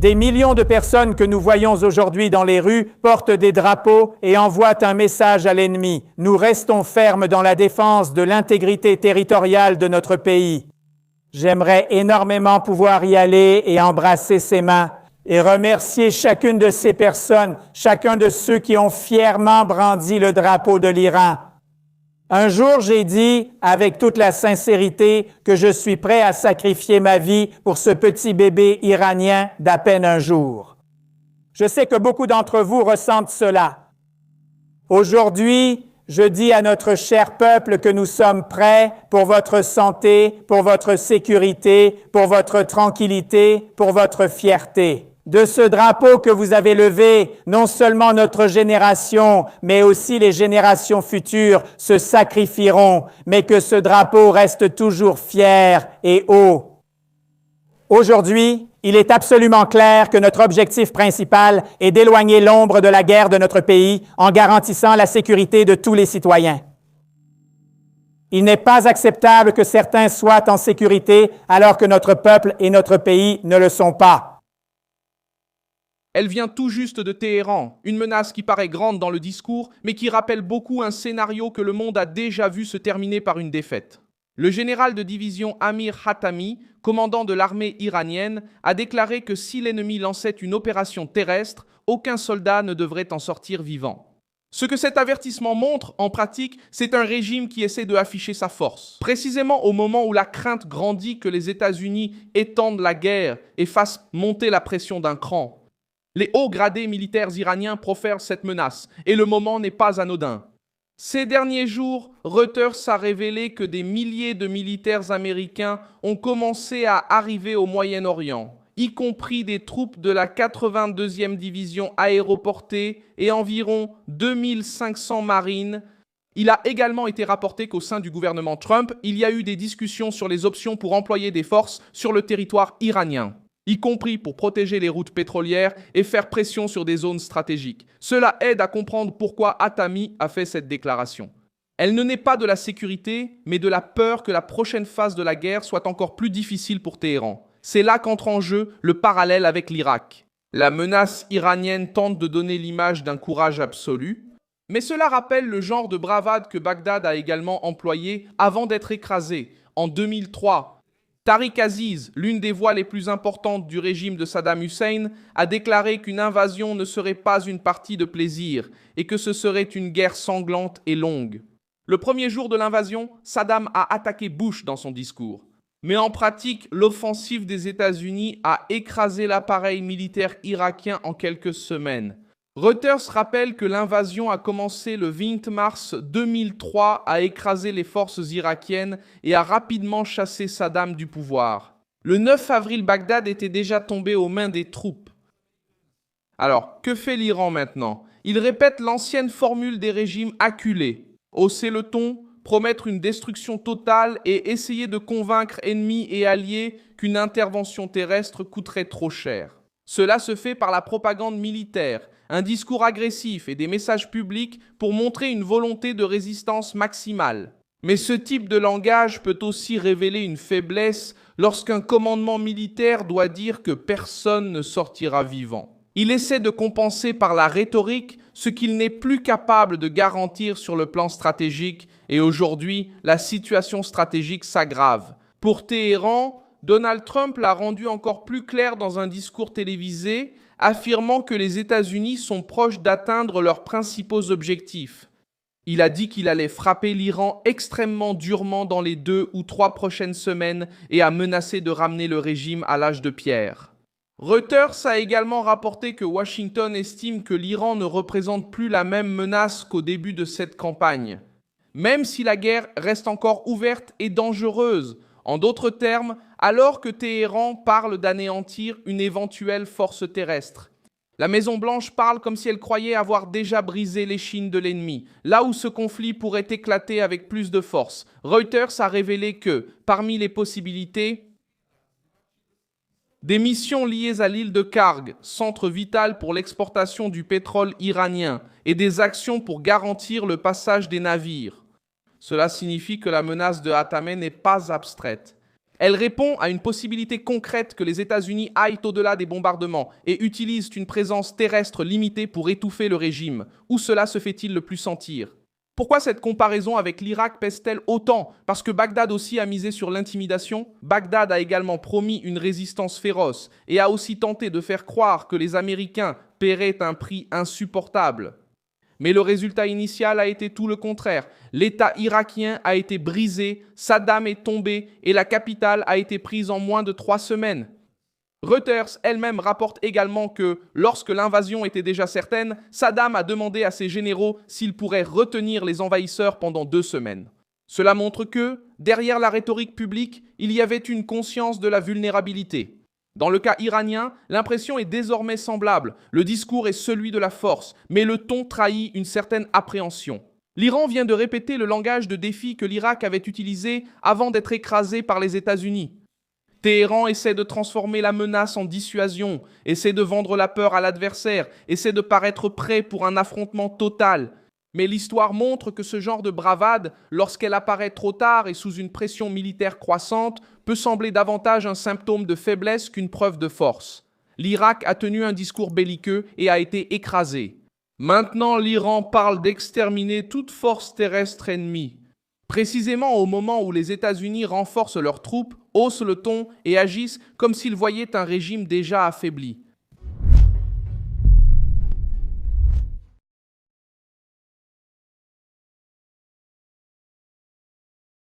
Des millions de personnes que nous voyons aujourd'hui dans les rues portent des drapeaux et envoient un message à l'ennemi. Nous restons fermes dans la défense de l'intégrité territoriale de notre pays. J'aimerais énormément pouvoir y aller et embrasser ces mains et remercier chacune de ces personnes, chacun de ceux qui ont fièrement brandi le drapeau de l'Iran. Un jour, j'ai dit, avec toute la sincérité, que je suis prêt à sacrifier ma vie pour ce petit bébé iranien d'à peine un jour. Je sais que beaucoup d'entre vous ressentent cela. Aujourd'hui, je dis à notre cher peuple que nous sommes prêts pour votre santé, pour votre sécurité, pour votre tranquillité, pour votre fierté. De ce drapeau que vous avez levé, non seulement notre génération, mais aussi les générations futures se sacrifieront, mais que ce drapeau reste toujours fier et haut. Aujourd'hui, il est absolument clair que notre objectif principal est d'éloigner l'ombre de la guerre de notre pays en garantissant la sécurité de tous les citoyens. Il n'est pas acceptable que certains soient en sécurité alors que notre peuple et notre pays ne le sont pas. Elle vient tout juste de Téhéran, une menace qui paraît grande dans le discours, mais qui rappelle beaucoup un scénario que le monde a déjà vu se terminer par une défaite. Le général de division Amir Hatami, commandant de l'armée iranienne, a déclaré que si l'ennemi lançait une opération terrestre, aucun soldat ne devrait en sortir vivant. Ce que cet avertissement montre, en pratique, c'est un régime qui essaie de afficher sa force. Précisément au moment où la crainte grandit que les États-Unis étendent la guerre et fassent monter la pression d'un cran. Les hauts gradés militaires iraniens profèrent cette menace, et le moment n'est pas anodin. Ces derniers jours, Reuters a révélé que des milliers de militaires américains ont commencé à arriver au Moyen-Orient, y compris des troupes de la 82e division aéroportée et environ 2500 marines. Il a également été rapporté qu'au sein du gouvernement Trump, il y a eu des discussions sur les options pour employer des forces sur le territoire iranien, y compris pour protéger les routes pétrolières et faire pression sur des zones stratégiques. Cela aide à comprendre pourquoi Hatami a fait cette déclaration. Elle ne naît pas de la sécurité, mais de la peur que la prochaine phase de la guerre soit encore plus difficile pour Téhéran. C'est là qu'entre en jeu le parallèle avec l'Irak. La menace iranienne tente de donner l'image d'un courage absolu, mais cela rappelle le genre de bravade que Bagdad a également employé avant d'être écrasé, en 2003. Tariq Aziz, l'une des voix les plus importantes du régime de Saddam Hussein, a déclaré qu'une invasion ne serait pas une partie de plaisir et que ce serait une guerre sanglante et longue. Le premier jour de l'invasion, Saddam a attaqué Bush dans son discours. Mais en pratique, l'offensive des États-Unis a écrasé l'appareil militaire irakien en quelques semaines. Reuters rappelle que l'invasion a commencé le 20 mars 2003 à écraser les forces irakiennes et a rapidement chassé Saddam du pouvoir. Le 9 avril, Bagdad était déjà tombé aux mains des troupes. Alors, que fait l'Iran maintenant? Il répète l'ancienne formule des régimes acculés. Hausser le ton, promettre une destruction totale et essayer de convaincre ennemis et alliés qu'une intervention terrestre coûterait trop cher. Cela se fait par la propagande militaire, un discours agressif et des messages publics pour montrer une volonté de résistance maximale. Mais ce type de langage peut aussi révéler une faiblesse lorsqu'un commandement militaire doit dire que personne ne sortira vivant. Il essaie de compenser par la rhétorique ce qu'il n'est plus capable de garantir sur le plan stratégique et aujourd'hui, la situation stratégique s'aggrave. Pour Téhéran, Donald Trump l'a rendu encore plus clair dans un discours télévisé, affirmant que les États-Unis sont proches d'atteindre leurs principaux objectifs. Il a dit qu'il allait frapper l'Iran extrêmement durement dans les 2 ou 3 prochaines semaines et a menacé de ramener le régime à l'âge de pierre. Reuters a également rapporté que Washington estime que l'Iran ne représente plus la même menace qu'au début de cette campagne, même si la guerre reste encore ouverte et dangereuse. En d'autres termes, alors que Téhéran parle d'anéantir une éventuelle force terrestre. La Maison-Blanche parle comme si elle croyait avoir déjà brisé l'échine de l'ennemi, là où ce conflit pourrait éclater avec plus de force. Reuters a révélé que, parmi les possibilités, des missions liées à l'île de Karg, centre vital pour l'exportation du pétrole iranien, et des actions pour garantir le passage des navires. Cela signifie que la menace de Hatami n'est pas abstraite. Elle répond à une possibilité concrète que les États-Unis aillent au-delà des bombardements et utilisent une présence terrestre limitée pour étouffer le régime. Où cela se fait-il le plus sentir? Pourquoi cette comparaison avec l'Irak pèse-t-elle autant? Parce que Bagdad aussi a misé sur l'intimidation. Bagdad a également promis une résistance féroce et a aussi tenté de faire croire que les Américains paieraient un prix insupportable. Mais le résultat initial a été tout le contraire. L'État irakien a été brisé, Saddam est tombé et la capitale a été prise en moins de 3 semaines. Reuters elle-même rapporte également que, lorsque l'invasion était déjà certaine, Saddam a demandé à ses généraux s'ils pourraient retenir les envahisseurs pendant 2 semaines. Cela montre que, derrière la rhétorique publique, il y avait une conscience de la vulnérabilité. Dans le cas iranien, l'impression est désormais semblable. Le discours est celui de la force, mais le ton trahit une certaine appréhension. L'Iran vient de répéter le langage de défi que l'Irak avait utilisé avant d'être écrasé par les États-Unis. Téhéran essaie de transformer la menace en dissuasion, essaie de vendre la peur à l'adversaire, essaie de paraître prêt pour un affrontement total. Mais l'histoire montre que ce genre de bravade, lorsqu'elle apparaît trop tard et sous une pression militaire croissante, peut sembler davantage un symptôme de faiblesse qu'une preuve de force. L'Irak a tenu un discours belliqueux et a été écrasé. Maintenant, l'Iran parle d'exterminer toute force terrestre ennemie. Précisément au moment où les États-Unis renforcent leurs troupes, haussent le ton et agissent comme s'ils voyaient un régime déjà affaibli.